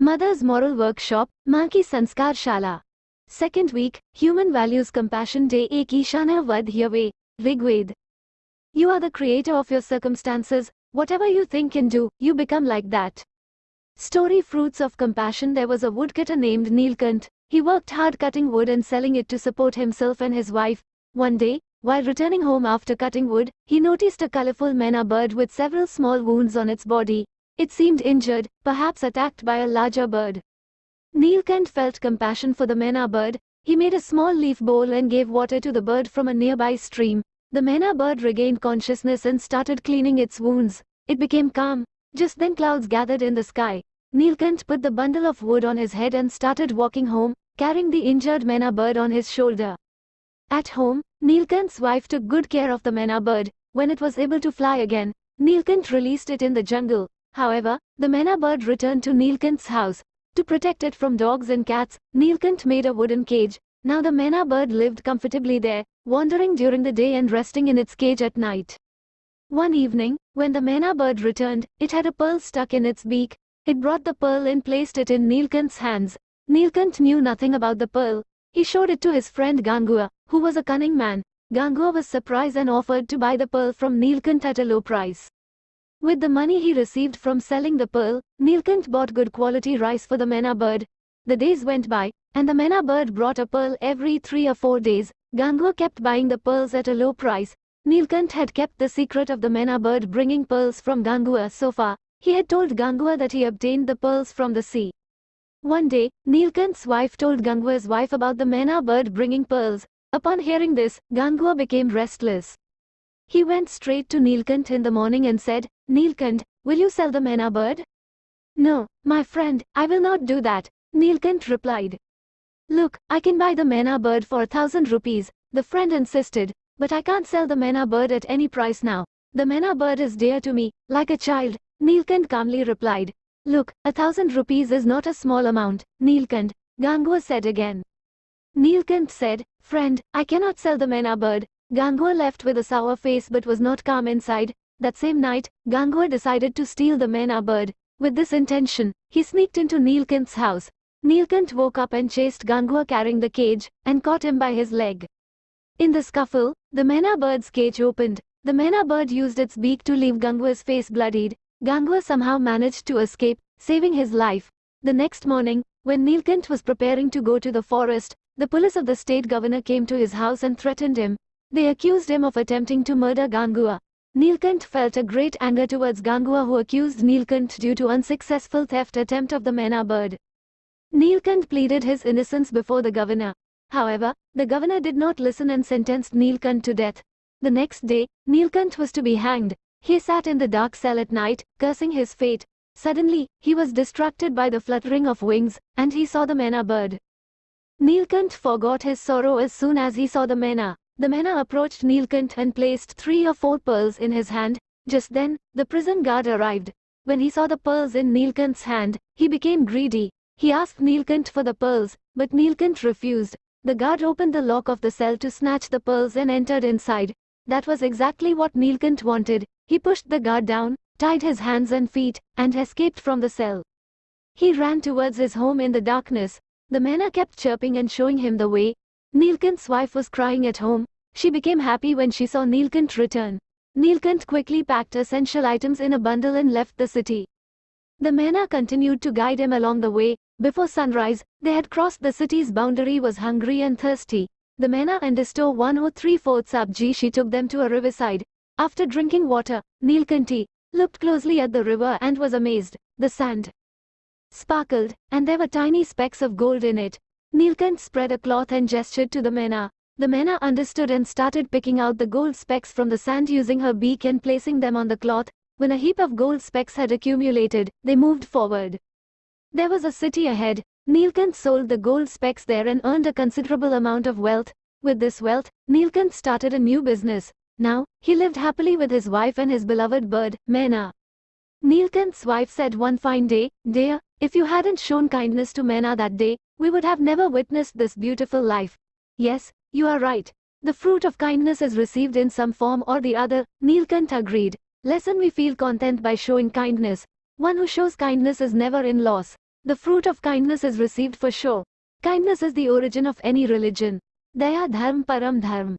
Mother's Moral Workshop, Maa Ki Sanskar Shala. Second week, Human Values Compassion Day Ek Ishana Vadhyave, Rigved. You are the creator of your circumstances. Whatever you think and do, you become like that. Story Fruits of Compassion. There was a woodcutter named Neelkant. He worked hard cutting wood and selling it to support himself and his wife. One day, while returning home after cutting wood, he noticed a colorful Maa bird with several small wounds on its body. It seemed injured, perhaps attacked by a larger bird. Neelkant felt compassion for the Maa bird. He made a small leaf bowl and gave water to the bird from a nearby stream. The Maa bird regained consciousness and started cleaning its wounds. It became calm. Just then clouds gathered in the sky. Neelkant put the bundle of wood on his head and started walking home, carrying the injured Maa bird on his shoulder. At home, Neelkant's wife took good care of the Maa bird. When it was able to fly again, Neelkant released it in the jungle. However, the Maa bird returned to Neelkant's house. To protect it from dogs and cats, Neelkant made a wooden cage. Now the Maa bird lived comfortably there, wandering during the day and resting in its cage at night. One evening, when the Maa bird returned, it had a pearl stuck in its beak. It brought the pearl and placed it in Neelkant's hands. Neelkant knew nothing about the pearl. He showed it to his friend Gangua, who was a cunning man. Gangua was surprised and offered to buy the pearl from Neelkant at a low price. With the money he received from selling the pearl, Neelkant bought good quality rice for the Maa bird. The days went by, and the Maa bird brought a pearl every 3 or 4 days. Gangua kept buying the pearls at a low price. Neelkant had kept the secret of the Maa bird bringing pearls from Gangua so far. He had told Gangua that he obtained the pearls from the sea. One day, Neelkant's wife told Gangua's wife about the Maa bird bringing pearls. Upon hearing this, Gangua became restless. He went straight to Neelkant in the morning and said, "Neelkant, will you sell the Maa bird?" "No, my friend, I will not do that," Neelkant replied. "Look, I can buy the Maa bird for 1,000 rupees, the friend insisted, "but I can't sell the Maa bird at any price now. The Maa bird is dear to me, like a child," Neelkant calmly replied. "Look, 1,000 rupees is not a small amount, Neelkant," Gangua said again. Neelkant said, "Friend, I cannot sell the Maa bird." Gangua left with a sour face but was not calm inside. That same night, Gangua decided to steal the Maa bird. With this intention, he sneaked into Neelkant's house. Neelkant woke up and chased Gangua carrying the cage, and caught him by his leg. In the scuffle, the Maa bird's cage opened. The Maa bird used its beak to leave Gangua's face bloodied. Gangua somehow managed to escape, saving his life. The next morning, when Neelkant was preparing to go to the forest, the police of the state governor came to his house and threatened him. They accused him of attempting to murder Gangua. Neelkant felt a great anger towards Gangua, who accused Neelkant due to unsuccessful theft attempt of the Maa bird. Neelkant pleaded his innocence before the governor. However, the governor did not listen and sentenced Neelkant to death. The next day, Neelkant was to be hanged. He sat in the dark cell at night, cursing his fate. Suddenly, he was distracted by the fluttering of wings, and he saw the Maa bird. Neelkant forgot his sorrow as soon as he saw the Maa. The Maa approached Neelkant and placed 3 or 4 pearls in his hand. Just then, the prison guard arrived. When he saw the pearls in Neelkant's hand, he became greedy. He asked Neelkant for the pearls, but Neelkant refused. The guard opened the lock of the cell to snatch the pearls and entered inside. That was exactly what Neelkant wanted. He pushed the guard down, tied his hands and feet, and escaped from the cell. He ran towards his home in the darkness. The Maa kept chirping and showing him the way. Neelkant's wife was crying at home. She became happy when she saw Neelkant return. Neelkant quickly packed essential items in a bundle and left the city. The Maa continued to guide him along the way. Before sunrise, they had crossed the city's boundary. Was hungry and thirsty. The Maa understood 1/3 sabji. She took them to a riverside. After drinking water, Neelkant looked closely at the river and was amazed. The sand sparkled, and there were tiny specks of gold in it. Neelkant spread a cloth and gestured to the Maa. The Maa understood and started picking out the gold specks from the sand using her beak and placing them on the cloth. When a heap of gold specks had accumulated, they moved forward. There was a city ahead. Neelkant sold the gold specks there and earned a considerable amount of wealth. With this wealth, Neelkant started a new business. Now, he lived happily with his wife and his beloved bird, Maa. Neelkant's wife said one fine day, "Dear, if you hadn't shown kindness to Maa that day, we would have never witnessed this beautiful life." "Yes, you are right. The fruit of kindness is received in some form or the other," Neelkant agreed. Lesson: we feel content by showing kindness. One who shows kindness is never in loss. The fruit of kindness is received for sure. Kindness is the origin of any religion. Daya dharm param dharm.